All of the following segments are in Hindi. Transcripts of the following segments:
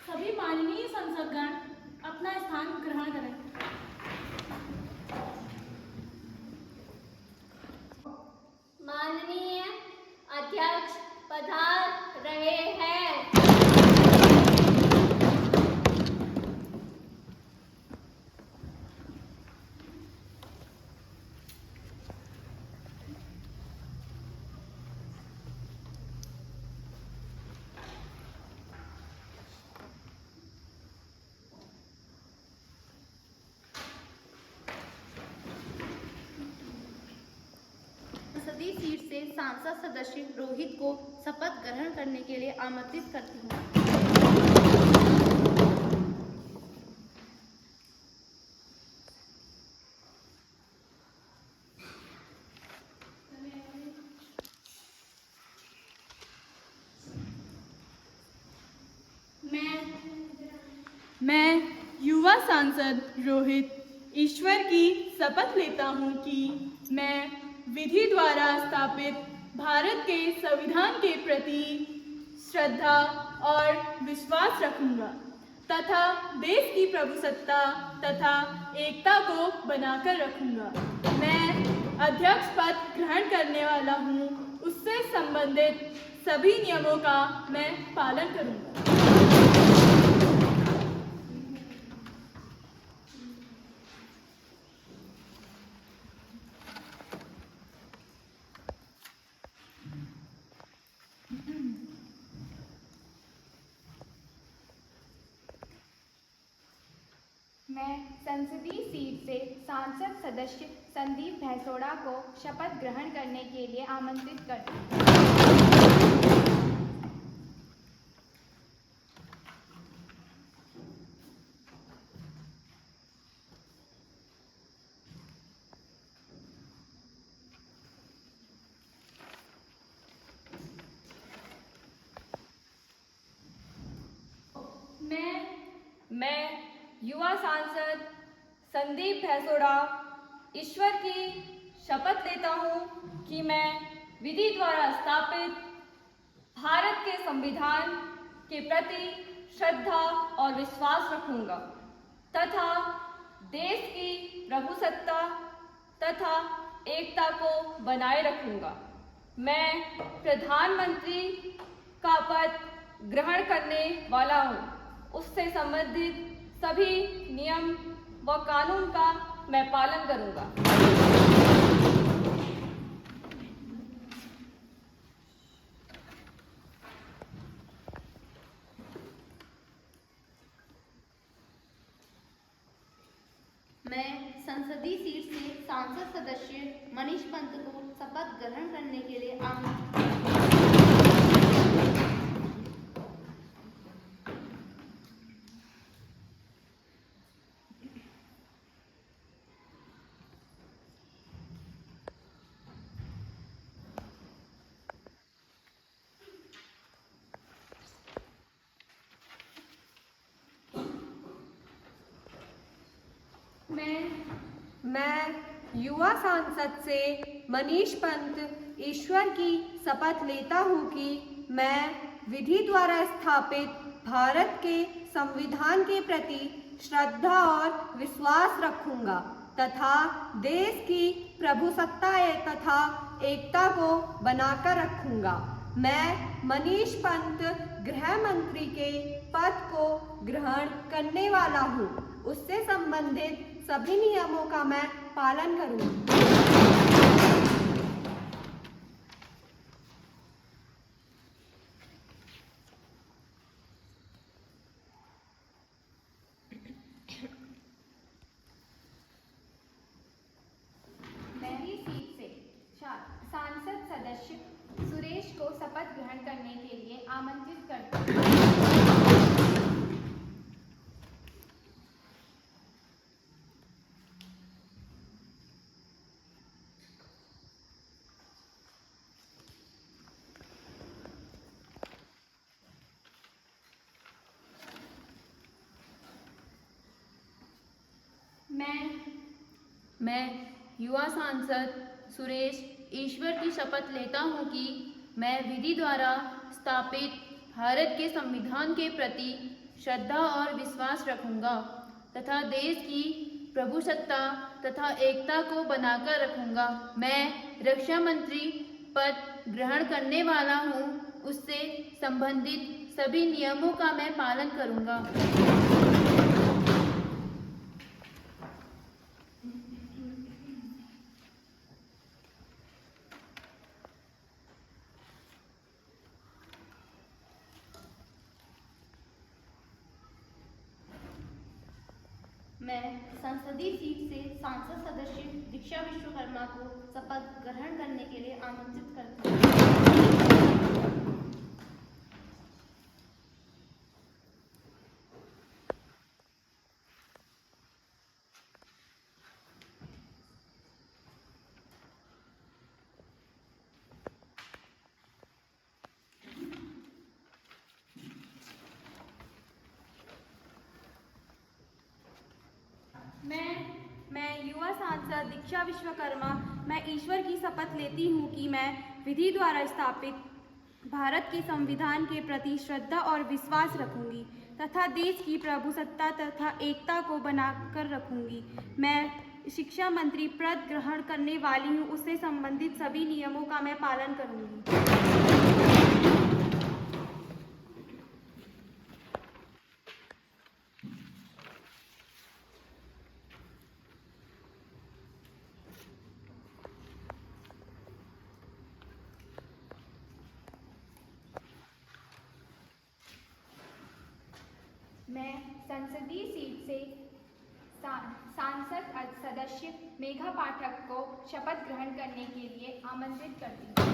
सभी माननीय संसदगण अपना स्थान ग्रहण करें। माननीय अध्यक्ष पधार रहे हैं। संसदीय सीट से सांसद सदस्य रोहित को शपथ ग्रहण करने के लिए आमंत्रित करती हूँ। मैं युवा सांसद रोहित ईश्वर की शपथ लेता हूँ कि मैं विधि द्वारा स्थापित भारत के संविधान के प्रति श्रद्धा और विश्वास रखूंगा तथा देश की प्रभुसत्ता तथा एकता को बनाकर रखूंगा। मैं अध्यक्ष पद ग्रहण करने वाला हूँ, उससे संबंधित सभी नियमों का मैं पालन करूंगा। मैं संसदीय सीट से सांसद सदस्य संदीप भैसोड़ा को शपथ ग्रहण करने के लिए आमंत्रित करती हूँ। मैं युवा सांसद संदीप भैसोड़ा ईश्वर की शपथ लेता हूँ कि मैं विधि द्वारा स्थापित भारत के संविधान के प्रति श्रद्धा और विश्वास रखूंगा तथा देश की प्रभुसत्ता तथा एकता को बनाए रखूंगा। मैं प्रधानमंत्री का पद ग्रहण करने वाला हूँ, उससे संबंधित सभी नियम व कानून का मैं पालन करूंगा। मैं संसदीय सीट से सांसद सदस्य मनीष पंत को शपथ ग्रहण करने के लिए आमंत्रित करती हूँ। मैं युवा सांसद से मनीष पंत ईश्वर की शपथ लेता हूँ कि मैं विधि द्वारा स्थापित भारत के संविधान के प्रति श्रद्धा और विश्वास रखूंगा तथा देश की प्रभुसत्ता तथा एकता को बनाकर रखूंगा। मैं मनीष पंत गृह मंत्री के पद को ग्रहण करने वाला हूँ, उससे संबंधित सभी नियमों का मैं पालन करूंगा। मेरी सीट से सांसद सदस्य सुरेश को शपथ ग्रहण करने के लिए आमंत्रित करती हूँ। मैं युवा सांसद सुरेश ईश्वर की शपथ लेता हूँ कि मैं विधि द्वारा स्थापित भारत के संविधान के प्रति श्रद्धा और विश्वास रखूंगा तथा देश की प्रभुसत्ता तथा एकता को बनाकर रखूंगा। मैं रक्षा मंत्री पद ग्रहण करने वाला हूँ, उससे संबंधित सभी नियमों का मैं पालन करूंगा। मैं संसदीय सीट से सांसद सदस्य दीक्षा विश्वकर्मा को शपथ ग्रहण करने के लिए आमंत्रित करती हूँ। मैं युवा सांसद दीक्षा विश्वकर्मा मैं ईश्वर की शपथ लेती हूँ कि मैं विधि द्वारा स्थापित भारत के संविधान के प्रति श्रद्धा और विश्वास रखूंगी तथा देश की प्रभुसत्ता तथा एकता को बनाकर रखूंगी। मैं शिक्षा मंत्री पद ग्रहण करने वाली हूँ, उससे संबंधित सभी नियमों का मैं पालन करूंगी। मैं संसदीय सीट से सांसद सदस्य मेघा पाठक को शपथ ग्रहण करने के लिए आमंत्रित करती हूँ।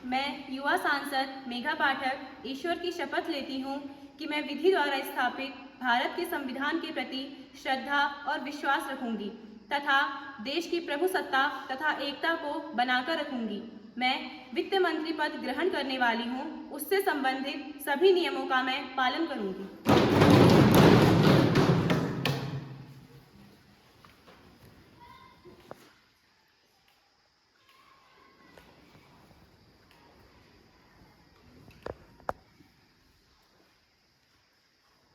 मैं युवा सांसद मेघा पाठक ईश्वर की शपथ लेती हूँ कि मैं विधि द्वारा स्थापित भारत के संविधान के प्रति श्रद्धा और विश्वास रखूंगी तथा देश की प्रभुसत्ता तथा एकता को बनाकर रखूंगी। मैं वित्त मंत्री पद ग्रहण करने वाली हूँ, उससे संबंधित सभी नियमों का मैं पालन करूंगी।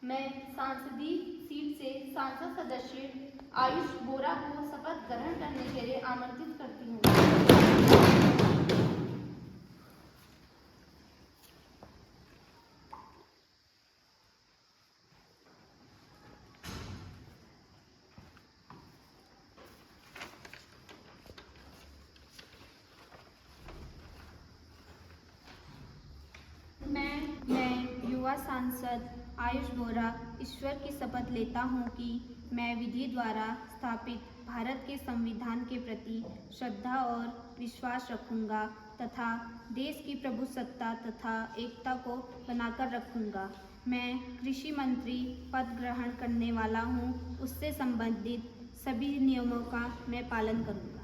मैं सांसदीय सीट से सांसद सदस्य आयुष बोरा को शपथ ग्रहण करने के लिए आमंत्रित करती हूँ। मैं युवा सांसद आयुष बोरा ईश्वर की शपथ लेता हूँ कि मैं विधि द्वारा स्थापित भारत के संविधान के प्रति श्रद्धा और विश्वास रखूंगा तथा देश की प्रभुसत्ता तथा एकता को बनाकर रखूंगा। मैं कृषि मंत्री पद ग्रहण करने वाला हूँ, उससे संबंधित सभी नियमों का मैं पालन करूंगा।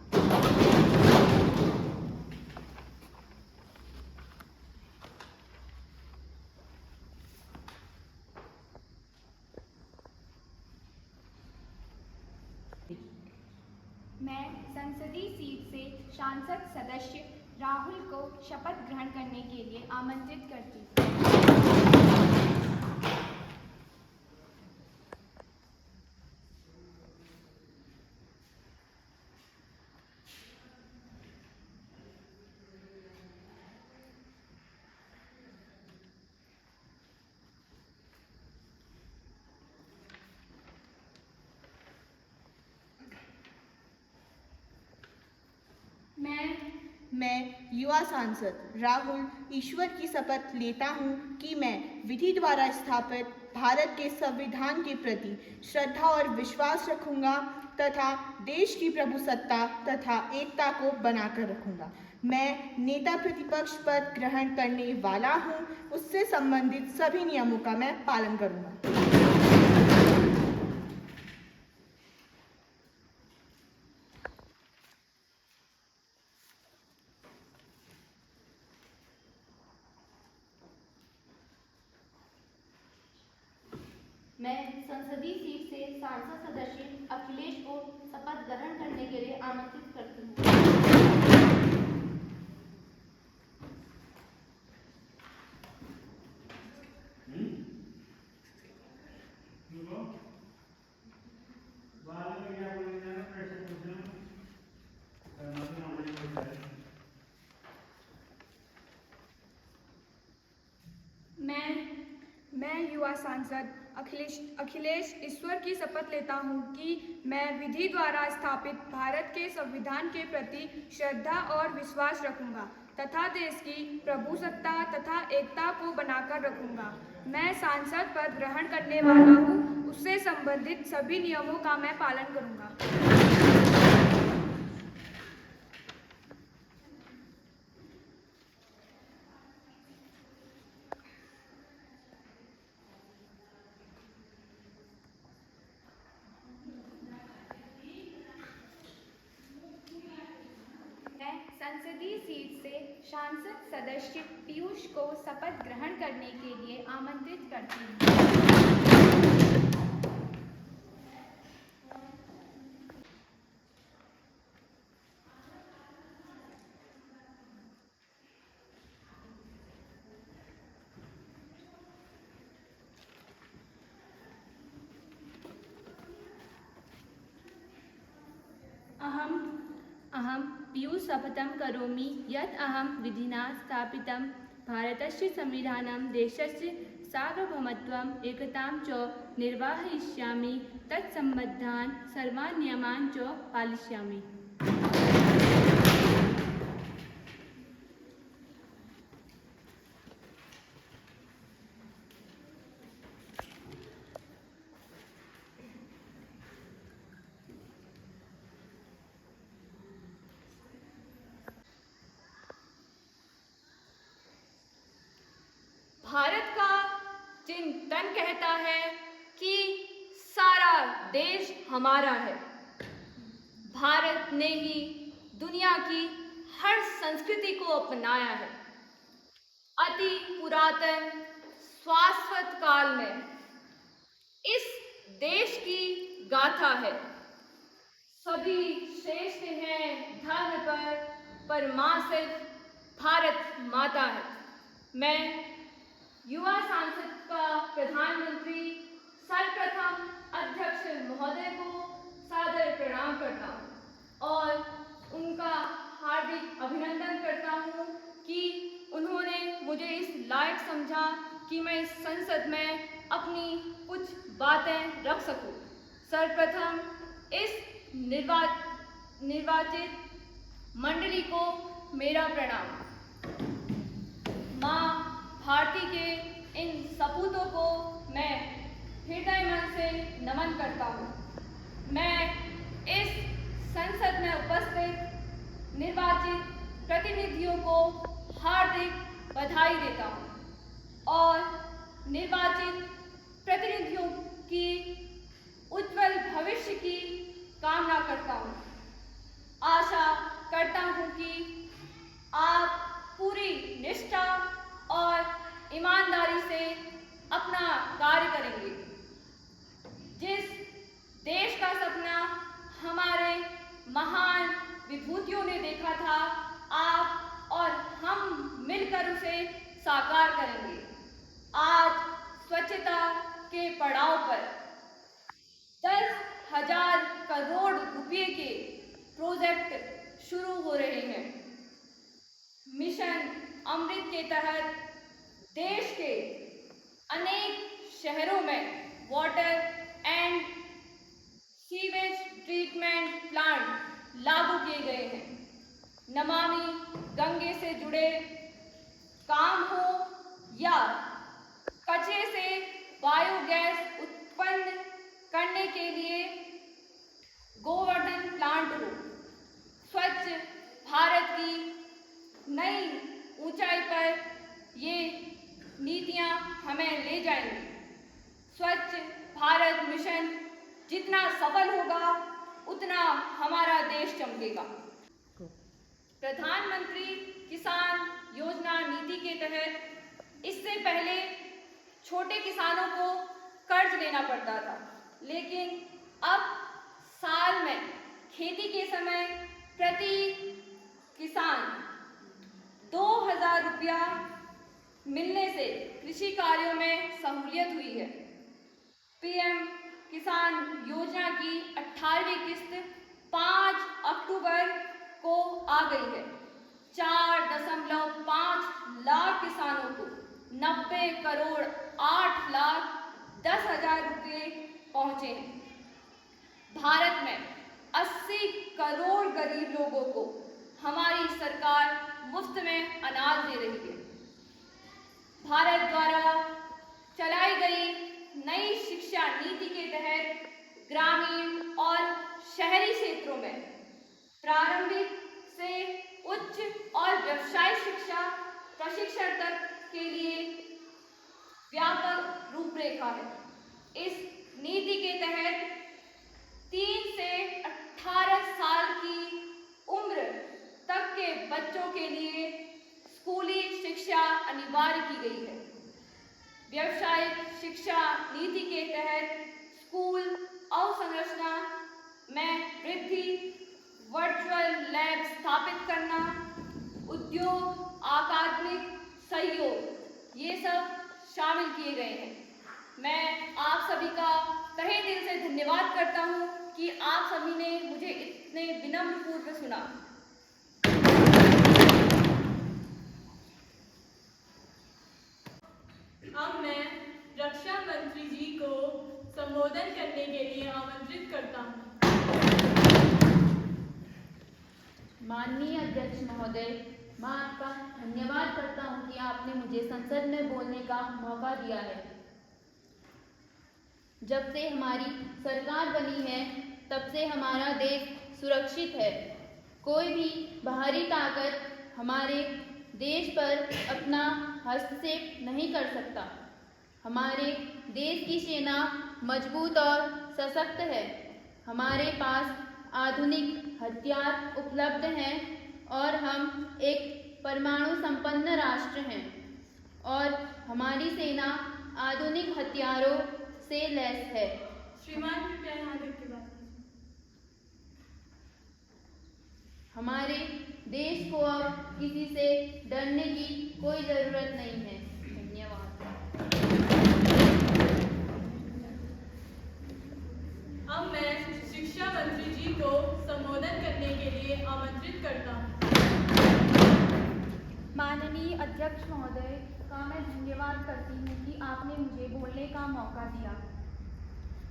मैं संसदीय सीट से सांसद सदस्य राहुल को शपथ ग्रहण करने के लिए आमंत्रित करती हूँ। मैं युवा सांसद राहुल ईश्वर की शपथ लेता हूँ कि मैं विधि द्वारा स्थापित भारत के संविधान के प्रति श्रद्धा और विश्वास रखूंगा तथा देश की प्रभुसत्ता तथा एकता को बनाकर रखूंगा। मैं नेता प्रतिपक्ष पद ग्रहण करने वाला हूँ, उससे संबंधित सभी नियमों का मैं पालन करूंगा। मैं संसदीय सीट से सांसद सदस्य अखिलेश को शपथ ग्रहण करने के लिए आमंत्रित करती हूँ। मैं युवा सांसद अखिलेश ईश्वर की शपथ लेता हूँ कि मैं विधि द्वारा स्थापित भारत के संविधान के प्रति श्रद्धा और विश्वास रखूंगा तथा देश की प्रभुसत्ता तथा एकता को बनाकर रखूंगा। मैं सांसद पद ग्रहण करने वाला हूँ, उससे संबंधित सभी नियमों का मैं पालन करूंगा। संसदीय सीट से सांसद सदस्य पीयूष को शपथ ग्रहण करने के लिए आमंत्रित करती हूँ। अहं पीयूषशपथं करोमि यत् अहं विधिना स्थापितं भारतस्य संविधानं देशस्य सार्वभौमत्वम् एकतां च निर्वाहयिष्यामि तत्सम्बद्धान् सर्वान् नियमान् च पालयिष्यामि। भारत का चिंतन कहता है कि सारा देश हमारा है। भारत ने ही दुनिया की हर संस्कृति को अपनाया है। अति पुरातन शाश्वत काल में इस देश की गाथा है। सभी श्रेष्ठ हैं धर्म पर मां सिर्फ भारत माता है। मैं युवा सांसद का प्रधानमंत्री सर्वप्रथम अध्यक्ष महोदय को सादर प्रणाम करता हूँ और उनका हार्दिक अभिनंदन करता हूँ कि उन्होंने मुझे इस लायक समझा कि मैं इस संसद में अपनी कुछ बातें रख सकूँ। सर्वप्रथम इस निर्वाचित मंडली को मेरा प्रणाम। माँ भारती के इन सपूतों को मैं हृदय मन से नमन करता हूँ। मैं इस संसद में उपस्थित निर्वाचित प्रतिनिधियों को हार्दिक बधाई देता हूँ और निर्वाचित प्रतिनिधियों की उज्जवल भविष्य की कामना करता हूँ। आशा करता हूँ कि आप पूरी निष्ठा और ईमानदारी से अपना कार्य करेंगे। जिस देश का सपना हमारे महान विभूतियों ने देखा था, आप और हम मिलकर उसे साकार करेंगे। आज स्वच्छता के पड़ाव पर 10,000 करोड़ रुपए के प्रोजेक्ट शुरू हो रहे हैं। मिशन अमृत के तहत देश के अनेक शहरों में water and sewage treatment plant लागू किए गए हैं। नमामि गंगे से जुड़े काम हो या कचरे से बायोगैस उत्पन्न करने के लिए गोवर्धन प्लांट हो, स्वच्छ भारत की नई ऊंचाई पर ये नीतियां हमें ले जाएंगी। स्वच्छ भारत मिशन जितना सफल होगा उतना हमारा देश चमकेगा। प्रधानमंत्री किसान योजना नीति के तहत इससे पहले छोटे किसानों को कर्ज लेना पड़ता था, लेकिन अब साल में खेती के समय प्रति किसान 2000 रुपया मिलने से कृषि कार्यों में सहूलियत हुई है। पीएम किसान योजना की 18वीं किस्त 5 अक्टूबर को आ गई है। 4.5 लाख किसानों को 90 करोड़ 8 लाख 10 हजार रुपये पहुंचे हैं। भारत में 80 करोड़ गरीब लोगों को हमारी सरकार मुफ्त में अनाज दे रही है। भारत द्वारा चलाई गई नई शिक्षा नीति के तहत ग्रामीण और शहरी क्षेत्रों में प्रारंभिक से उच्च और व्यावसायिक शिक्षा प्रशिक्षण तक के लिए व्यापक रूपरेखा है। इस नीति के तहत 3 से 18 साल की उम्र तक के बच्चों के लिए स्कूली शिक्षा अनिवार्य की गई है। व्यावसायिक शिक्षा नीति के तहत स्कूल अवसंरचना में वृद्धि, वर्चुअल लैब स्थापित करना, उद्योग, अकादमिक सहयोग, ये सब शामिल किए गए हैं। मैं आप सभी का तहे दिल से धन्यवाद करता हूँ कि आप सभी ने मुझे इतने विनम्र पूर्वक सुना। अब मैं रक्षा मंत्री जी को संबोधन करने के लिए आमंत्रित करता हूँ। माननीय अध्यक्ष महोदय, मैं आपका धन्यवाद करता हूं कि आपने मुझे संसद में बोलने का मौका दिया है। जब से हमारी सरकार बनी है तब से हमारा देश सुरक्षित है। कोई भी बाहरी ताकत हमारे देश पर अपना हस्तक्षेप नहीं कर सकता। हमारे देश की सेना मजबूत और सशक्त है। हमारे पास आधुनिक हथियार उपलब्ध हैं और हम एक परमाणु संपन्न राष्ट्र हैं और हमारी सेना आधुनिक हथियारों से लैस है। श्रीमान कृपया यहाँ देख के बात कीजिए। हमारे देश को अब किसी से डरने की कोई ज़रूरत नहीं है। धन्यवाद। अब मैं शिक्षा मंत्री जी को संबोधन करने के लिए आमंत्रित करता हूँ। माननीय अध्यक्ष महोदय का मैं धन्यवाद करती हूँ कि आपने मुझे बोलने का मौका दिया।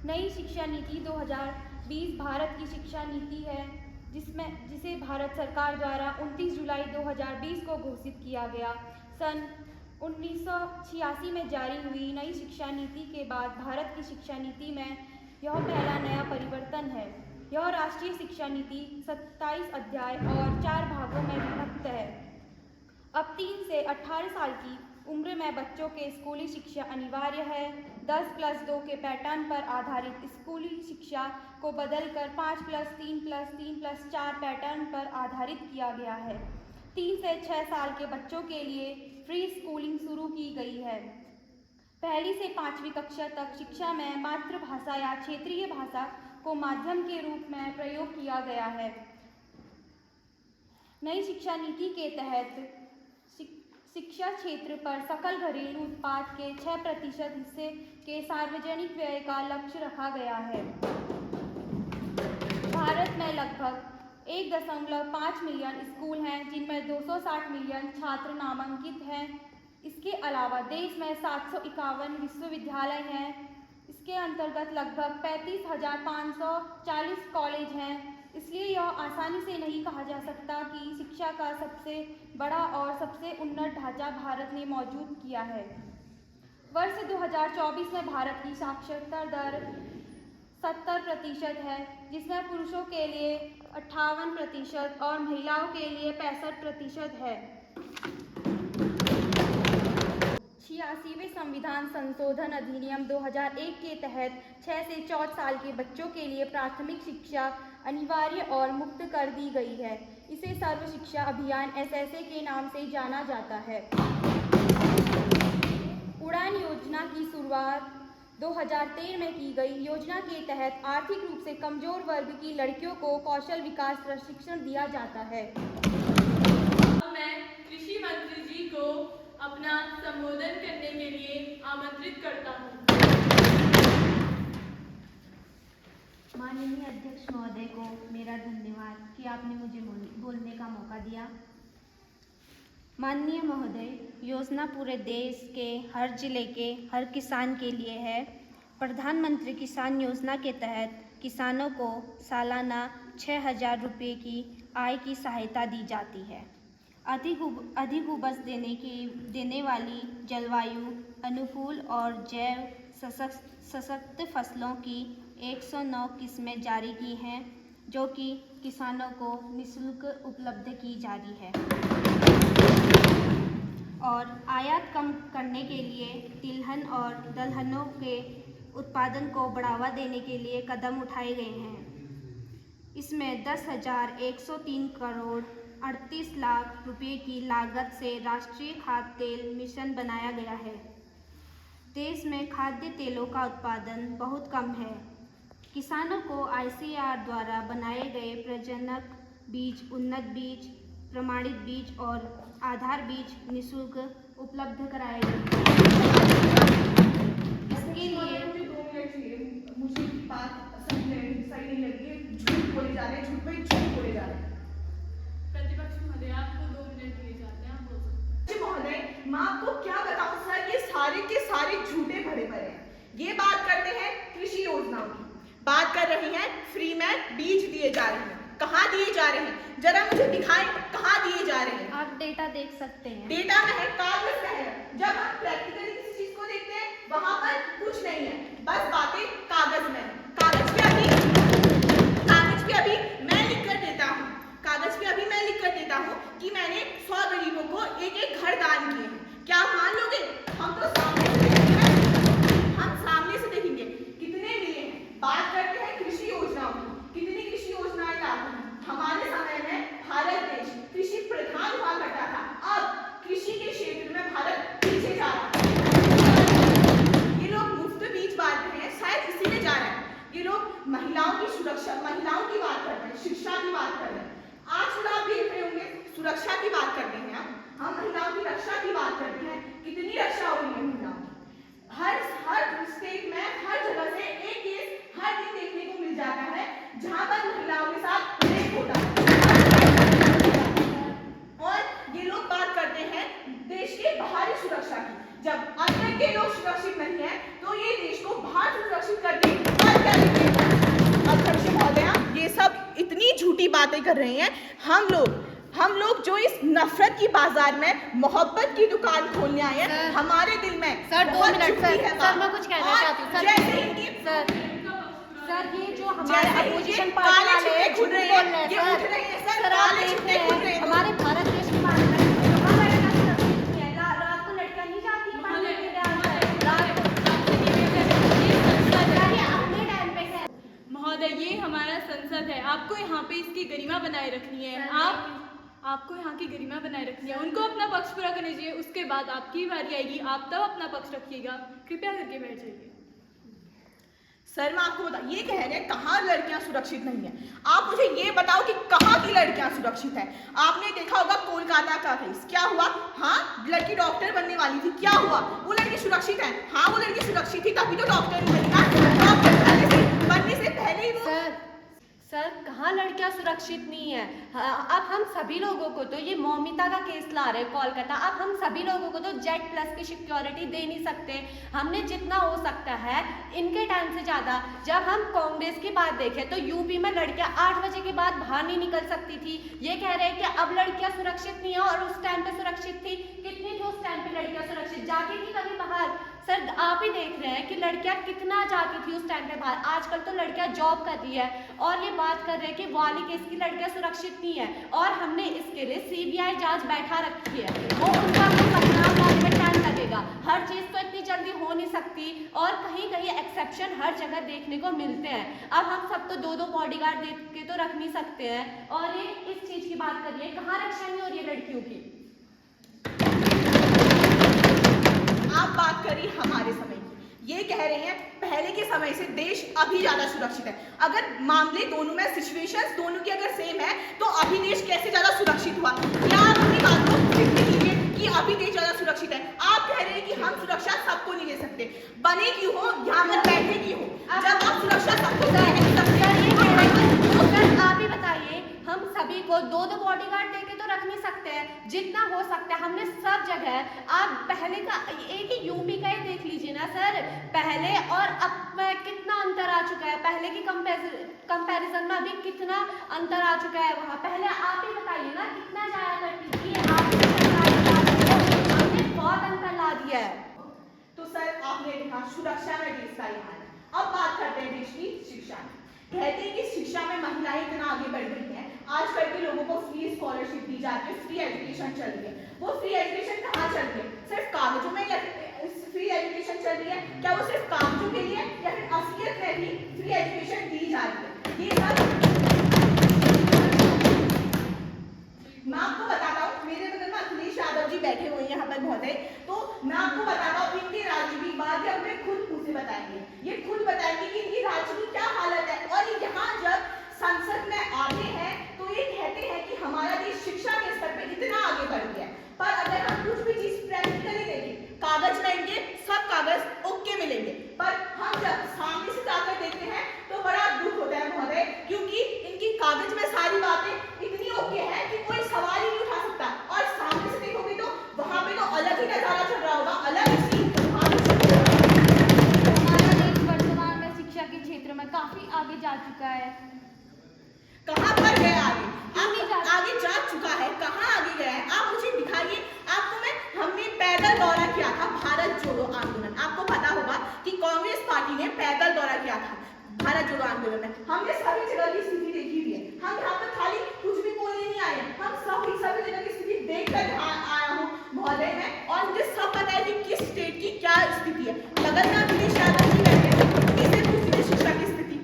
नई शिक्षा नीति 2020 भारत की शिक्षा नीति है जिसे भारत सरकार द्वारा 29 जुलाई 2020 को घोषित किया गया। सन 1986 में जारी हुई नई शिक्षा नीति के बाद भारत की शिक्षा नीति में यह पहला नया परिवर्तन है। यह राष्ट्रीय शिक्षा नीति 27 अध्याय और 4 भागों में विभक्त है। अब 3 से 18 साल की उम्र में बच्चों के स्कूली शिक्षा अनिवार्य है। 10+2 के पैटर्न पर आधारित स्कूली शिक्षा को बदलकर 5+3+3+4 पैटर्न पर आधारित किया गया है। 3 से 6 साल के बच्चों के लिए फ्री स्कूलिंग शुरू की गई है। पहली से 5वीं कक्षा तक शिक्षा में मातृभाषा या क्षेत्रीय भाषा को माध्यम के रूप में प्रयोग किया गया है। नई शिक्षा नीति के तहत शिक्षा क्षेत्र पर सकल घरेलू उत्पाद के 6% हिस्से के सार्वजनिक व्यय का लक्ष्य रखा गया है। भारत में लगभग 1.5 मिलियन स्कूल हैं जिनमें 260 मिलियन छात्र नामांकित हैं। इसके अलावा देश में 751 विश्वविद्यालय हैं। इसके अंतर्गत लगभग 35,540 कॉलेज हैं। इसलिए यह आसानी से नहीं कहा जा सकता कि शिक्षा का सबसे बड़ा और सबसे उन्नत ढांचा भारत ने मौजूद किया है। वर्ष 2024 में भारत की साक्षरता दर 70% है, जिसमें पुरुषों के लिए 58% और महिलाओं के लिए 65% है। 86वें संविधान संशोधन अधिनियम 2001 के तहत 6 से 14 साल के बच्चों के लिए प्राथमिक शिक्षा अनिवार्य और मुक्त कर दी गई है। इसे सर्व शिक्षा अभियान SSA के नाम से जाना जाता है। उड़ान योजना की शुरुआत 2013 में की गई योजना के तहत आर्थिक रूप से कमजोर वर्ग की लड़कियों को कौशल विकास प्रशिक्षण दिया जाता है। मैं कृषि मंत्री जी को अपना संबोधन करने के लिए आमंत्रित करता हूँ। माननीय अध्यक्ष महोदय को मेरा धन्यवाद कि आपने मुझे बोलने का मौका दिया। माननीय महोदय, योजना पूरे देश के हर जिले के हर किसान के लिए है। प्रधानमंत्री किसान योजना के तहत किसानों को सालाना 6,000 रुपये की आय की सहायता दी जाती है। अधिक उपज देने वाली जलवायु अनुकूल और जैव सशक्त फसलों की 109 किस्में जारी की हैं, जो कि किसानों को निःशुल्क उपलब्ध की जा रही है। और आयात कम करने के लिए तिलहन और दलहनों के उत्पादन को बढ़ावा देने के लिए कदम उठाए गए हैं। इसमें 10,103 करोड़ 38 लाख रुपए की लागत से राष्ट्रीय खाद्य तेल मिशन बनाया गया है। देश में खाद्य तेलों का उत्पादन बहुत कम है। किसानों को ICAR द्वारा बनाए गए प्रजनक बीज, उन्नत बीज, प्रमाणित बीज और आधार बीज निःशुल्क उपलब्ध कराए गए हैं। इसके लिए मुझे बात सही नहीं लगी। झूठ बोले जा रहे हैं, झूठ पे झूठ बोले जा रहे हैं। प्रतिपक्ष महोदय, आपको 2 मिनट दिए जाते हैं, आप बोल सकते हैं। महोदय, मैं आपको क्या बताऊं सर, ये सारे के सारे झूठे भरे पड़े हैं। ये बात करते हैं कृषि योजनाओं की, बात कर रही हैं फ्री में बीज दिए जा रहे हैं। कहाँ दिए जा रहे हैं, जरा मुझे दिखाएं, कहाँ दिए जा रहे हैं। आप डेटा देख सकते हैं। डेटा में है, कागज में है। जब हम प्रैक्टिकली किसी चीज को देखते हैं, वहां पर कुछ नहीं है, बस बातें कागज में है। कागज पे अभी मैं लिख कर देता हूँ, कागज पे अभी मैं लिख कर देता हूँ कि मैंने 100 गरीबों को एक घर दान किए हैं। क्या आप मान लोगे? हम तो सामने से देखेंगे, हम सामने से देखेंगे कितने मिले हैं। बात करते हैं कृषि योजनाओं की, कितनी कृषि योजनाएं लागू हैं। हमारे समय में भारत देश कृषि प्रधान हुआ करता था, अब कृषि के क्षेत्र में भारत पीछे जा रहा है। ये लोग मुफ्त बीज बांट रहे हैं, शायद इसीलिए जा रहे हैं। ये लोग महिलाओं की सुरक्षा, महिलाओं की बात कर रहे हैं, शिक्षा की बात कर रहे हैं। आजकल आप देख रहे होंगे सुरक्षा की बात करते हैं, हम महिलाओं की रक्षा की बात करते हैं। कितनी रक्षा हो रही है महिलाओं की। हर स्टेट में हर जगह से एक केस हर दिन देखने को मिल जाता है जहां पर महिलाओं के साथ रेप होता है। और ये लोग बात करते हैं देश के बाहरी सुरक्षा की। जब अंदर के लोग सुरक्षित नहीं है तो ये देश को बाहर सुरक्षित करके क्या देंगे? अध्यक्ष महोदया, ये सब इतनी झूठी बातें कर रहे हैं। हम लोग जो इस नफरत की बाजार में मोहब्बत की दुकान खोलने आए हैं, हमारे दिल में सर 2 मिनट सर मैं कुछ कहना चाहती हूँ सर, ये जो हमारे अपोजिशन पार्टी वाले हैं झूठ बोल रहे हैं सर, आप देखते हैं हमारे भारत देश की बात करें, रात को लड़कियां नहीं जाती हैं पढ़ने के लिए, अपने टाइम पे है। महोदय, ये हमारा संसद है, आपको यहाँ पे इसकी गरिमा बनाए रखनी है। आपको यहाँ की गरिमा बनाए रखनी है। उनको अपना पक्ष पूरा करने दीजिए, उसके बाद आपकी बारी आएगी, आप तब अपना पक्ष रखिएगा। कृपया करके बैठ जाइए। सर, मैं आपको बता, ये कह रहे हैं कहाँ लड़कियां सुरक्षित नहीं है। आप मुझे ये बताओ कि कहाँ की लड़कियां सुरक्षित है। आपने देखा होगा कोलकाता का केस, क्या हुआ? हाँ, लड़की डॉक्टर बनने वाली थी, क्या हुआ? वो लड़की सुरक्षित है? हाँ, वो लड़की सुरक्षित थी, तभी तो डॉक्टर बनी ना। डॉक्टर बनने से पहले ही वो सर कहाँ लड़कियां सुरक्षित नहीं है। अब हम सभी लोगों को तो, ये मौमिता का केस ला रहे कोलकाता, अब हम सभी लोगों को तो जेड प्लस की सिक्योरिटी दे नहीं सकते। हमने जितना हो सकता है इनके टाइम से ज़्यादा, जब हम कांग्रेस की बात देखें तो यूपी में लड़कियां 8 बजे के बाद बाहर नहीं निकल सकती थी। ये कह रहे हैं कि अब लड़कियां सुरक्षित नहीं है, और उस टाइम पे सुरक्षित थी। कितनी थी उस टाइम पे लड़कियां सुरक्षित? जाती थी कभी बाहर? सर आप ही देख रहे हैं कि लड़कियां कितना जाती थी उस टाइम पे बाहर। आजकल तो लड़कियां जॉब कर रही है, और ये बात कर रहे हैं कि वाली केस की लड़कियां सुरक्षित नहीं है, और हमने इसके लिए CBI जांच बैठा रखी है। वो उनका परिणाम लाने में टाइम लगेगा। हर चीज़ तो इतनी जल्दी हो नहीं सकती, और कहीं कहीं एक्सेप्शन हर जगह देखने को मिलते हैं। अब हम सब तो 2-2 बॉडीगार्ड देख के तो रख नहीं सकते हैं। और ये इस चीज़ की बात करिए, कहाँ रक्षा नहीं हो रही है लड़कियों की। आप बात करिए हमारे समय की, ये कह कह रहे हैं पहले के समय से देश अभी ज्यादा सुरक्षित है। अगर मामले दोनों में सिचुएशंस दोनों की अगर सेम है तो अभी देश कैसे ज्यादा सुरक्षित हुआ? क्या आप अपनी बात को फिर लीजिए कि अभी देश ज्यादा सुरक्षित है? आप कह रहे हैं कि हम सुरक्षा सबको नहीं दे सकते। बने क्यों हो, यहाँ पर बैठे क्यों हो? जब आप सुरक्षा सबको नहीं दे सकते, आप ही बताइए, हम सभी को दो बॉडीगार्ड देके तो रख नहीं सकते हैं। जितना हो सकता है हमने सब जगह, आप पहले का एक ही यूपी का ही देख लीजिए ना सर, पहले और अब में कितना अंतर आ चुका है। पहले की कंपैरिजन में अभी कितना अंतर आ चुका है वहाँ। पहले आप ही बताइए ना, कितना जाया करती थी, आपने बहुत अंतर ला दिया है। तो सर आपने देखा सुरक्षा में देश का ईमान है। अब बात करते हैं देश की शिक्षा की। कहते हैं कि शिक्षा में महिलाएं इतना आगे बढ़ गई हैं, आजकल के लोगों को फ्री स्कॉलरशिप दी जाती है, फ्री एजुकेशन चल रही है। वो फ्री एजुकेशन कहाँ चल रही है? सिर्फ कागजों में फ्री एजुकेशन चल रही है? क्या वो सिर्फ कागजों के लिए या फिर असलियत में भी फ्री एजुकेशन दी जा रही है? ये सब मैं आपको बताता हूँ, मेरे बगल में अखिलेश यादव जी बैठे हुए हैं यहाँ पर बहुत है, तो मैं आपको बताता हूँ इनके राज्य की बात हमें खुद मुझे बताएंगे। ये खुद बताएंगे कि इनकी राज्य की क्या हालत है। और यहाँ जब संसद में आते हैं तो ये कहते हैं कि हमारा देश शिक्षा के स्तर पे इतना आगे बढ़ गया है। पर अगर हम कुछ भी चीज प्रैक्टिकली देखें, कागज लाएंगे, सब कागज ओके मिलेंगे, पर हम जब सामने से जाकर देखते हैं तो बड़ा दुख होता है महोदय, क्योंकि इनकी कागज में सारी बातें इतनी ओके है कि कोई सवाल ही नहीं उठा सकता। और सामने से देखोगे तो वहां पे तो अलग ही नजारा चल रहा होगा, अलग ही हमारा देश वर्तमान में शिक्षा के क्षेत्र में काफी आगे जा चुका है। कहाँ पर गया आगे? आगे जा चुका है, कहाँ आगे गया है? आप मुझे दिखाइए। आपको हमने पैदल दौरा किया था भारत जोड़ो आंदोलन, आपको पता होगा कि कांग्रेस पार्टी ने पैदल दौरा किया था भारत जोड़ो आंदोलन में। हमने सभी जगह की स्थिति देखी हुई है। हम यहाँ पर खाली कुछ भी बोलने नहीं आए, हम सभी जगह की स्थिति देखकर आया हूँ महोदय में, और मुझे सब पता है कि किस स्टेट की क्या स्थिति है। बगल में अखिलेश यादव जी बैठे हैं, किसे पूछिए शिक्षा की स्थिति।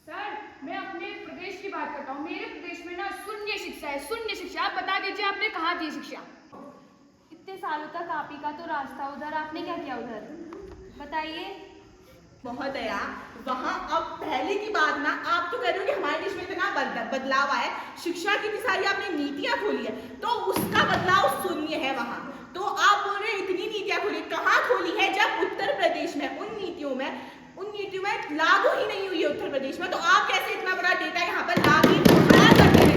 सर मैं अपने प्रदेश की बात करता हूँ। मेरे प्रदेश में ना शून्य शिक्षा है, शून्य शिक्षा। आप बता दीजिए आपने कहाँ दी शिक्षा? इतने सालों तक आप ही का तो रास्ता उधर, आपने क्या किया उधर बताइए। महोदया वहाँ अब पहले की बात ना, आप तो कह रहे हो कि हमारे देश में इतना बदलाव आया, शिक्षा की भी सारी आपने नीतियां खोली है, तो उसका बदलाव शून्य है वहाँ। तो आप बोल रहे इतनी नीतियां खोली, कहाँ खोली है? जब उत्तर प्रदेश में उन नीतियों में लागू ही नहीं हुई है उत्तर प्रदेश में, तो आप कैसे इतना बड़ा डेटा यहाँ पर लागू करते हैं?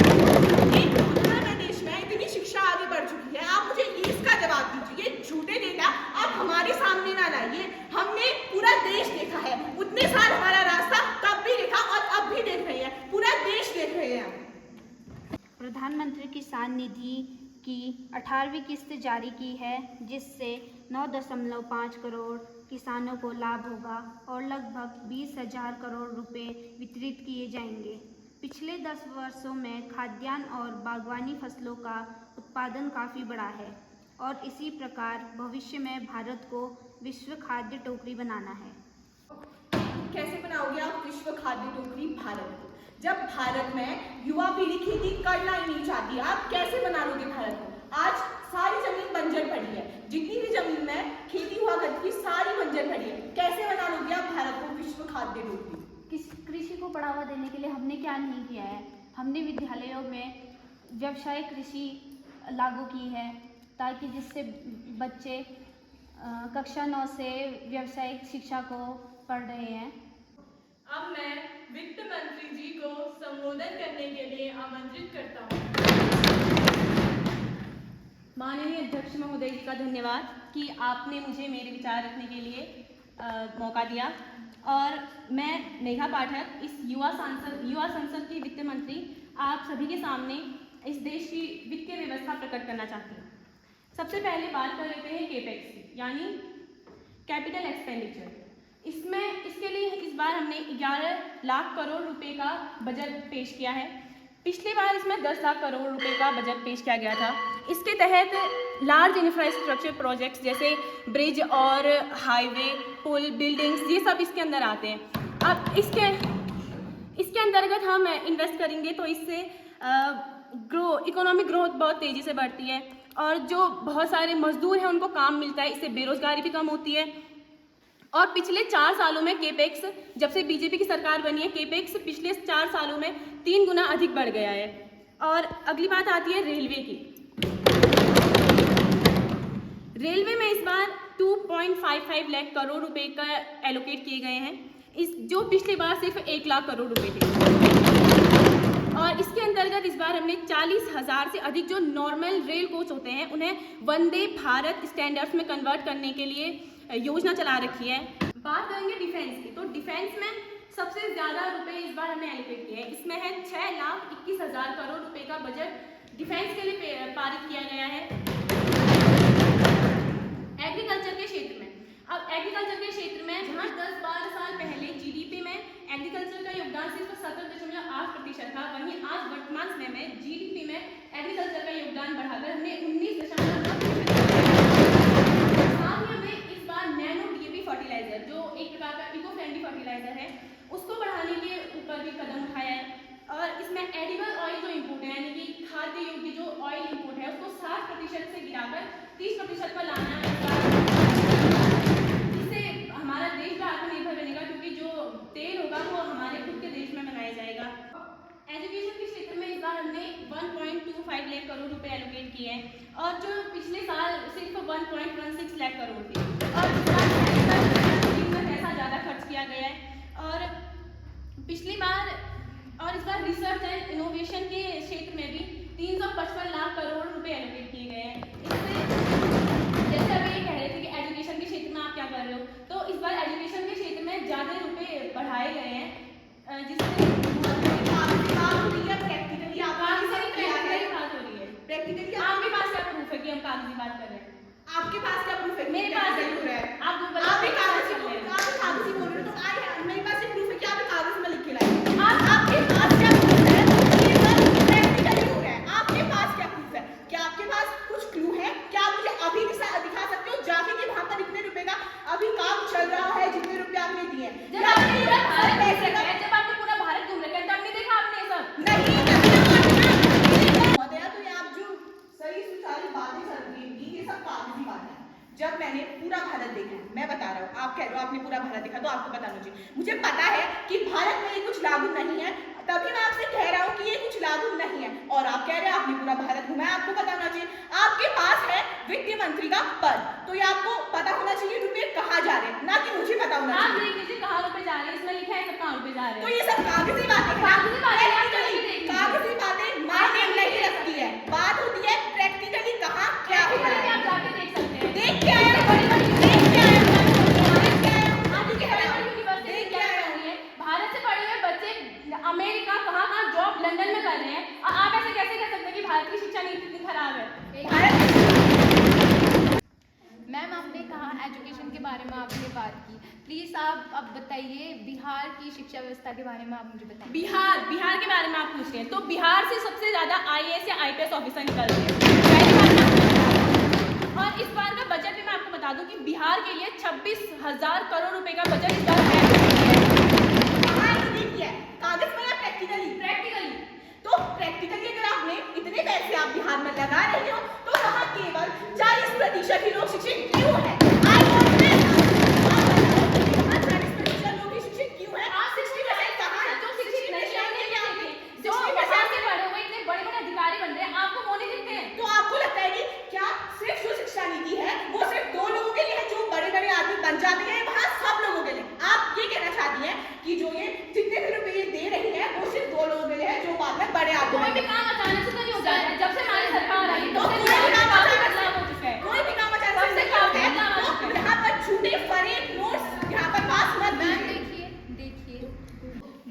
उत्तर प्रदेश में इतनी शिक्षा आगे बढ़ चुकी है, आप मुझे इसका जवाब दीजिए। ये झूठे डेटा आप हमारे सामने ना लाइए, हमने पूरा देश देखा है, उतने साल हमारा रास्ता तब भी देखा और अब भी देख रहे हैं, पूरा देश देख रहे हैं। प्रधानमंत्री किसान निधि की 18वीं किस्त जारी की है, जिससे 9.5 करोड़ किसानों को लाभ होगा और लगभग 20,000 करोड़ रुपए वितरित किए जाएंगे। पिछले 10 वर्षों में खाद्यान्न और बागवानी फसलों का उत्पादन काफ़ी बढ़ा है और इसी प्रकार भविष्य में भारत को विश्व खाद्य टोकरी बनाना है। कैसे बनाओगे आप विश्व खाद्य टोकरी भारत को, जब भारत में युवा पीढ़ी खेती करना ही नहीं चाहती? आप कैसे बना लोगे भारत को? आज सारी जमीन बंजर पड़ी है, जितनी भी जमीन में खेती हुआ करती थी सारी बंजर पड़ी है। कैसे बना लोगे आप भारत को विश्व खाद्य टोकरी? कृषि को बढ़ावा देने के लिए हमने क्या नहीं किया है? हमने विद्यालयों में व्यावसायिक कृषि लागू की है, ताकि जिससे बच्चे कक्षा 9 से व्यावसायिक शिक्षा को पढ़ रहे हैं। अब मैं वित्त मंत्री जी को संबोधन करने के लिए आमंत्रित करता हूँ। माननीय अध्यक्ष महोदय जी का धन्यवाद कि आपने मुझे मेरे विचार रखने के लिए मौका दिया। और मैं मेघा पाठक, इस युवा संसद की वित्त मंत्री, आप सभी के सामने इस देश की वित्तीय व्यवस्था प्रकट करना चाहती हूँ। सबसे पहले बात कर लेते हैं केपेक्स की, यानी कैपिटल एक्सपेंडिचर। इसके लिए इस बार हमने 11 लाख करोड़ रुपए का बजट पेश किया है। पिछली बार इसमें 10 लाख करोड़ रुपए का बजट पेश किया गया था। इसके तहत लार्ज इंफ्रास्ट्रक्चर प्रोजेक्ट्स जैसे ब्रिज और हाईवे, पुल, बिल्डिंग्स, ये सब इसके अंदर आते हैं। अब इसके अंतर्गत हम इन्वेस्ट करेंगे तो इससे इकोनॉमिक ग्रोथ बहुत तेज़ी से बढ़ती है और जो बहुत सारे मजदूर हैं उनको काम मिलता है, इससे बेरोजगारी भी कम होती है और पिछले 4 सालों में केपेक्स, जब से बीजेपी की सरकार बनी है, केपेक्स पिछले 4 सालों में 3 गुना अधिक बढ़ गया है। और अगली बात आती है रेलवे की। रेलवे में इस बार 2.55 लाख करोड़ रुपए का एलोकेट किए गए हैं, जो पिछली बार सिर्फ 1 लाख करोड़ रुपए थे। और इसके अंतर्गत इस बार हमने 40,000 से अधिक जो नॉर्मल रेल कोच होते हैं उन्हें वंदे भारत स्टैंडर्ड्स में कन्वर्ट करने के लिए योजना चला रखी है। बात करेंगे डिफेंस की, तो डिफेंस में सबसे ज़्यादा रुपए इस बार हमने एलोकेट किए हैं। इसमें है 6,21,000 करोड़ रुपए का बजट डिफेंस के लिए पारित किया गया है। एग्रीकल्चर के क्षेत्र में, अब एग्रीकल्चर के क्षेत्र में जहाँ 10-12 साल पहले जीडीपी में एग्रीकल्चर का योगदान सिर्फ 17.8% था, वहीं आज वर्तमान समय में जीडीपी में एग्रीकल्चर का योगदान बढ़ाकर हमने 19.9%। साथ ही हमें इस बार नैनो डीएपी फर्टिलाइजर, जो एक प्रकार का इको फ्रेंडली फर्टिलाइजर है, उसको बढ़ाने के ऊपर भी कदम उठाया है। और इसमें एडिबल ऑयल जो इम्पोर्ट है, यानी कि खाद्य योग्य जो ऑयल इम्पोर्ट है, उसको 60% से गिराकर 30% पर लाना है। इससे हमारा देश भी आत्मनिर्भर बनेगा, क्योंकि जो तेल होगा वो हमारे खुद के देश में बनाया जाएगा। एजुकेशन के क्षेत्र में इस बार हमने 1.25 लाख करोड़ रुपए एलोकेट किए हैं, और जो पिछले साल सिर्फ 1.16 लाख करोड़ थे। और इस बार पैसा ज़्यादा खर्च किया गया है। और पिछली बार और इस बार रिसर्च एंड इनोवेशन के क्षेत्र में भी 355 लाख करोड़ रुपए एलोकेट किए गए हैं। इससे जैसे अभी ये कह रहे थे कि एजुकेशन के क्षेत्र में आप क्या कर रहे हो, तो इस बार एजुकेशन के क्षेत्र में ज़्यादा रुपए बढ़ाए गए हैं, जिससे प्रैक्टिकली आपके पास क्या प्रूफ है कि हम कागजी बात कर रहे हैं? आपके पास क्या प्रूफ है? मेरे पास जरूर है। आप कागजी बोल रहे हो, तो मेरे पास प्रूफ है कि आप कागज में लिख के लाए। आपके पास क्या प्रूफ है? ये सब प्रैक्टिकली हो रहा है। आपके पास क्या प्रूफ है? क्या आपके पास कुछ क्लू है? क्या आप मुझे अभी दिखा सकते हो जाके कि वहां पर इतने रुपए का अभी काम चल रहा है, जितने रुपए आपने दिए हैं? जब आपने पूरा भारत घूम रखा है, तब नहीं देखा आपने ये सब? नहीं, सारी बातें चल रही थी, ये सब कागजी बात है। जब मैंने पूरा भारत देखा है, मैं बता रहा हूँ, आप कह रहे हो आपने पूरा भारत देखा, तो आपको बताना चाहिए। मुझे पता है कि भारत में ये कुछ लागू नहीं है, तभी मैं आपसे कह रहा हूँ कि ये कुछ लागू नहीं है। और आप कह रहे हैं आपने पूरा भारत घुमा है, आपको बताना चाहिए। आपके पास है वित्त मंत्री का पद, तो ये आपको पता होना चाहिए रुपये कहाँ जा रहे हैं, ना कि मुझे पता होना चाहिए। आप देख लीजिए कहाँ रुपये जा रहे हैं, इसमें लिखा है सब कहाँ रुपये जा रहे हैं। तो ये सब कागजी बातें मायने नहीं रखती है। बात होती है प्रैक्टिकली कहाँ क्या हो रहा है। आप जाके देख सकते हैं। देख क्या है? भारत से पढ़े हुए बच्चे अमेरिका कहाँ जॉब लंदन में कर रहे हैं, और आप ऐसे कैसे कर सकते हैं कि भारत की शिक्षा नीति इतनी खराब है? मैम, आपने कहा एजुकेशन के बारे में आपने बात की, प्लीज़ आप अब बताइए बिहार की शिक्षा व्यवस्था के बारे में आप मुझे बताइए। बिहार के बारे में आप पूछ रहे हैं, तो बिहार से सबसे ज़्यादा IAS या IPS ऑफिसर निकलते हैं। और इस बार का बजट भी मैं आपको बता दूं कि बिहार के लिए 26,000 करोड़ रुपए का बजट इस बार कागज में या प्रैक्टिकली। तो प्रैक्टिकली अगर आपने इतने पैसे आप बिहार में लगा रहे हो, तो वहाँ केवल 40% ही लोग शिक्षित क्यों है?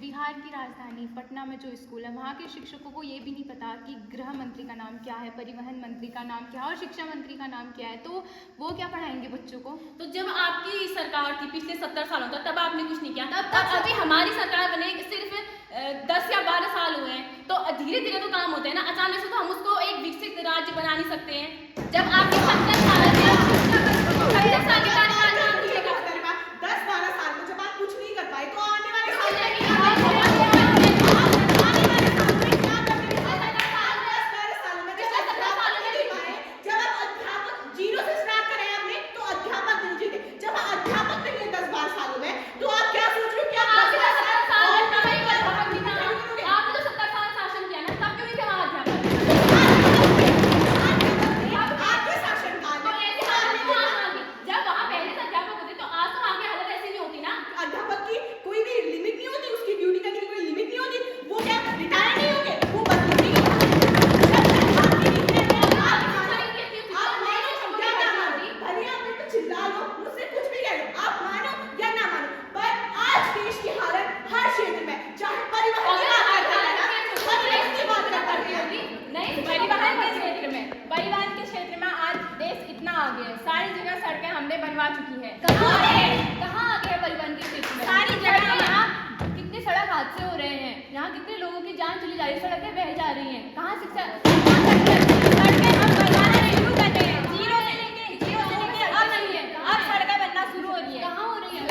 बिहार की राजधानी पटना में जो स्कूल है, वहाँ के शिक्षकों को ये भी नहीं पता कि गृह मंत्री का नाम क्या है, परिवहन मंत्री का नाम क्या है और शिक्षा मंत्री का नाम क्या है, तो वो क्या पढ़ाएंगे बच्चों को? तो जब आपकी सरकार थी पिछले 70 सालों तक, तब आपने कुछ नहीं किया। तब अभी हमारी सरकार बने सिर्फ 10 या 12 साल हुए हैं, तो धीरे धीरे तो काम होता है ना। अचानक से तो हम उसको एक विकसित राज्य बना नहीं सकते हैं। जब आपके 70 साल कुछ नहीं कर पाए, तो आने वाले जब आप अध्यापक 0 से स्टार्ट करें आपने, तो अध्यापक नहीं जीते। जब अध्यापक नहीं है 10-12 सारी जगह सड़कें हमने बनवा चुकी हैं। कहाँ आगे है परिवहन के क्षेत्र में? सारी जगह यहाँ कितने सड़क हादसे हो रहे हैं, यहाँ कितने लोगों की जान चली जा रही है, सड़कें बह जा रही हैं। कहाँ शिक्षा सड़कें हम बनवाना शुरू कर रहे हैं, जीरो से लेके अब नहीं है, अब सड़कें बनना शुरू हो रही है। कहाँ हो रही है?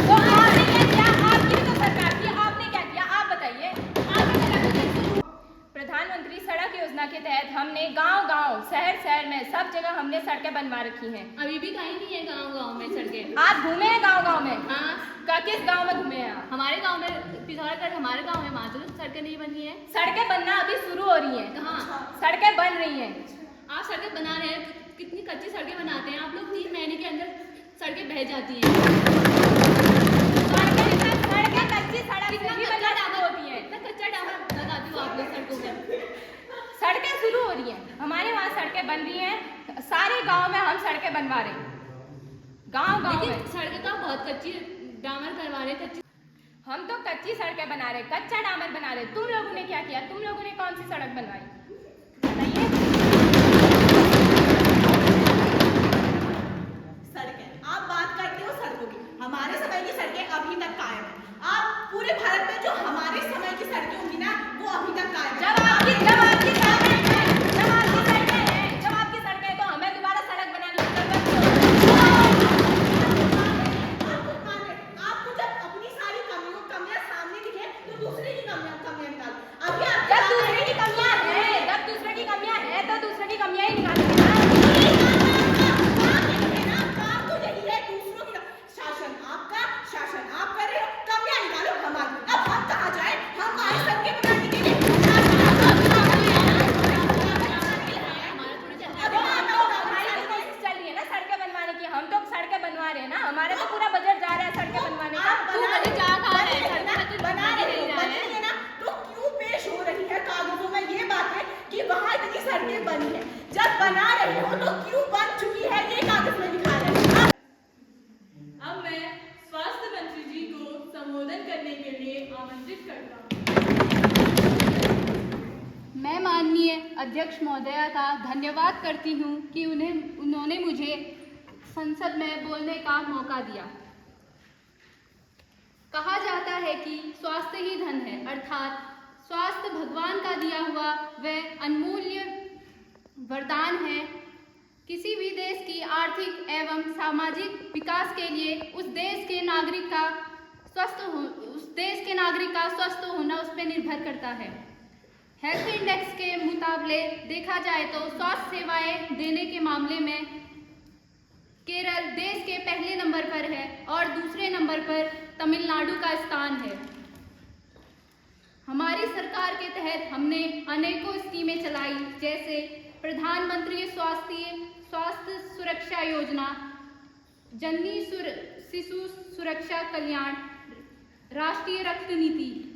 तो आपने क्या किया? आपकी तो सरकार थी, आपने क्या किया? आप बताइए। प्रधानमंत्री सड़क योजना के तहत हमने गांव-गांव, शहर-शहर में सब जगह हमने सड़कें बनवा रखी हैं। अभी भी कहीं नहीं है गाँव-गाँव में सड़कें। आप घूमे हैं गांव-गांव में? हाँ, किस गांव में घूमे हैं आप? हमारे गांव में पिथौरागढ़, हमारे गांव में मात्र सड़कें नहीं बनी है। सड़कें बनना अभी शुरू हो रही हैं। कहाँ? सड़कें बन रही हैं। आप सड़कें बना रहे हैं, कितनी कच्ची सड़कें बनाते हैं आप लोग, 3 महीने के अंदर सड़कें बह जाती हैं। सड़कें कच्ची सड़क कितना भी कच्चा बनना शुरू डामर होती हैं। कितना कच्चा डामर लगाती हो आप लोग सड़कों पे? सड़कें शुरू हो रही हैं, हमारे वहाँ सड़कें बन रही हैं, सारे गांव में हम सड़कें बनवा रहे हैं, गांव-गांव में। लेकिन सड़कें तो आप बहुत कच्ची डामर करवा रहे हैं, कच्ची। हम तो कच्ची सड़कें बना रहे, कच्चा डामर बना रहे। तुम लोगों ने क्या किया? तुम लोगों ने कौन सी सड़क बनवाई? बताइए। सड़कें, आप बात करते हो सड़कों की, हमारे समय की सड़कें अभी तक कायम है। आप पूरे भारत में जो हमारे समय की सड़कें होंगी ना, वो अभी तक कायम है। जब आपकी सड़कें हैं, तो हमें दोबारा सड़क बनाने की जरूरत क्यों? आपको जब अपनी सारी कमियां सामने दिखे, तो दूसरे की कमियां निकालो। अभी आप जब दूसरे की कमियां हैं, तो दूसरे की कमियां ही निकालेंगे ना। काम तो यही है, दूसरों की शासन आपका, शासन आप कर रहे हो, कमियां निकालो हमारी। अब हम कहाँ जाए? हम आए सड़कें बनाने के लिए। चल रही है ना सड़कें बनवाने की, हम तो सड़कें बनवा रहे हैं ना, हमारा तो पूरा बजट जा रहा है सड़कें बनवाने का। तू बजट जा कहाँ है? सड़कें तो बना रहे हो, नहीं बन रहा रही है ना, तो क्यों पेश हो रही है कागजों में ये बातें कि वहाँ इतनी सड़कें बनी है? जब बना रहे हो तो क्यों बन चुकी है ये कागज में दिखा रहे हैं। अब मैं स्वास्थ्य मंत्री जी को संबोधन करने के लिए आमंत्रित करता हूँ। मैं माननीय अध्यक्ष महोदया का धन्यवाद करती हूँ कि उन्होंने मुझे संसद में बोलने का मौका दिया। कहा जाता है कि स्वास्थ्य ही धन है, अर्थात स्वास्थ्य भगवान का दिया हुआ वह अनमूल्य वरदान है। किसी भी देश की आर्थिक एवं सामाजिक विकास के लिए उस देश के नागरिक का स्वस्थ होना उस पर निर्भर करता है। हेल्थ इंडेक्स के मुताबिक देखा जाए तो स्वास्थ्य सेवाएं देने के मामले में केरल देश के पहले नंबर पर है और दूसरे नंबर पर तमिलनाडु का स्थान है। हमारी सरकार के तहत हमने अनेकों स्कीमें चलाई, जैसे प्रधानमंत्री स्वास्थ्य सुरक्षा योजना, जननी शिशु सुरक्षा कल्याण, राष्ट्रीय रक्त नीति।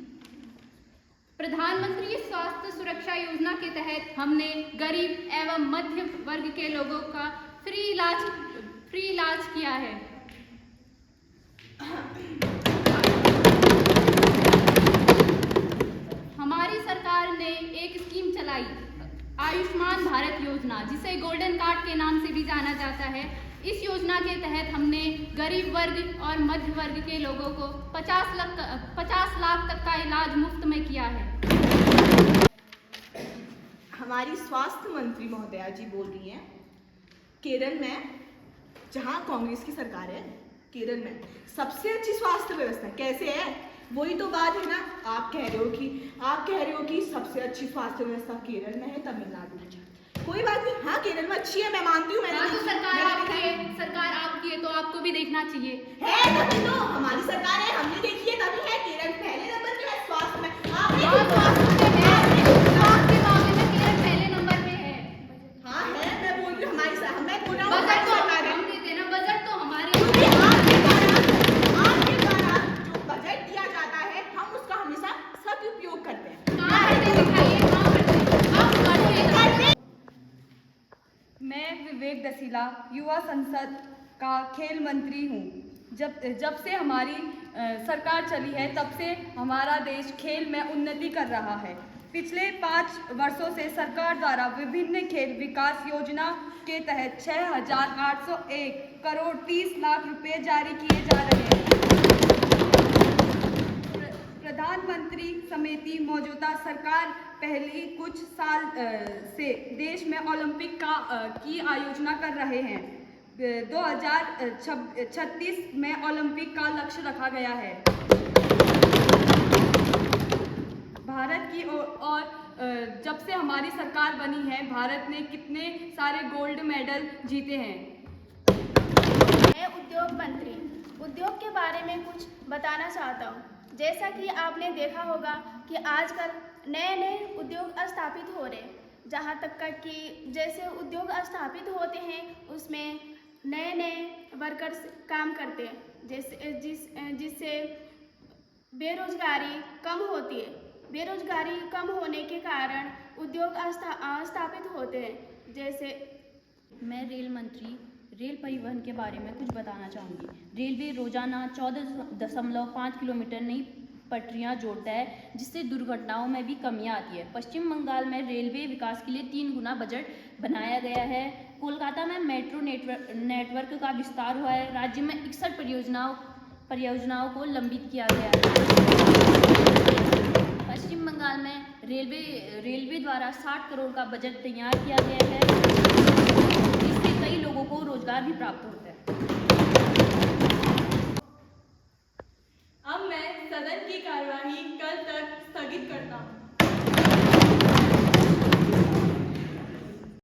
प्रधानमंत्री स्वास्थ्य सुरक्षा योजना के तहत हमने गरीब एवं मध्य वर्ग के लोगों का फ्री इलाज किया है। हमारी सरकार ने एक स्कीम चलाई, आयुष्मान भारत योजना, जिसे गोल्डन कार्ड के नाम से भी जाना जाता है। इस योजना के तहत हमने गरीब वर्ग और मध्य वर्ग के लोगों को 50 लाख तक का इलाज मुफ्त में किया है। हमारी स्वास्थ्य मंत्री महोदया जी बोल रही हैं, केरल में जहाँ कांग्रेस की सरकार है, केरल में सबसे अच्छी स्वास्थ्य व्यवस्था कैसे है? वही तो बात है ना। आप कह रहे हो कि सबसे अच्छी स्वास्थ्य व्यवस्था केरल में है, तमिलनाडु में। कोई बात नहीं, हाँ केरल में अच्छी है, मैं मानती हूँ। हाँ, तो सरकार आपकी है तो आपको भी देखना चाहिए। है तभी तो हमारी सरकार है, हमने देखी है तभी है। केरल पहले नंबर पे है स्वास्थ्य में। स्वास्थ्य के मामले में केरल पहले नंबर पे है। हाँ है, मैं बोल रही हूँ हमारी मैं बोल रहा हूँ बजट तो सरकार है। हम देते ना, बजट तो हमारे आपके द्वारा जो बजट दिया जाता है, हम उसका हमेशा सदुपयोग करते हैं। कहाँ करते दिखाइए, कहाँ करते आप करते। मैं विवेक दसीला युवा संसद का खेल मंत्री हूँ। जब से हमारी सरकार चली है तब से हमारा देश खेल में उन्नति कर रहा है। पिछले 5 वर्षों से सरकार द्वारा विभिन्न खेल विकास योजना के तहत 6,801 करोड़ 30 लाख रुपए जारी किए जा रहे हैं। प्रधानमंत्री समिति मौजूदा सरकार पहले कुछ साल से देश में ओलंपिक की आयोजना कर रहे हैं। 2036 में ओलंपिक का लक्ष्य रखा गया है। भारत की और जब से हमारी सरकार बनी है, भारत ने कितने सारे गोल्ड मेडल जीते हैं। मैं उद्योग मंत्री उद्योग के बारे में कुछ बताना चाहता हूँ। जैसा कि आपने देखा होगा कि आजकल नए नए उद्योग स्थापित हो रहे हैं, जहाँ तक का कि जैसे उद्योग स्थापित होते हैं उसमें नए नए वर्कर्स काम करते हैं, जिससे बेरोजगारी कम होती है। बेरोजगारी कम होने के कारण उद्योग स्थापित होते हैं। जैसे मैं रेल मंत्री रेल परिवहन के बारे में कुछ बताना चाहूँगी। रेलवे रोजाना 14.5 किलोमीटर नई पटरियाँ जोड़ता है, जिससे दुर्घटनाओं में भी कमियाँ आती है। पश्चिम बंगाल में रेलवे विकास के लिए 3 गुना बजट बनाया गया है। कोलकाता में मेट्रो नेटवर्क का विस्तार हुआ है। राज्य में 61 परियोजनाओं को लंबित किया गया है। पश्चिम बंगाल में रेलवे द्वारा 60 करोड़ का बजट तैयार किया गया है, जिससे कई लोगों को रोजगार भी प्राप्त होता है। अब मैं सदन की कार्यवाही कल तक स्थगित करता हूँ।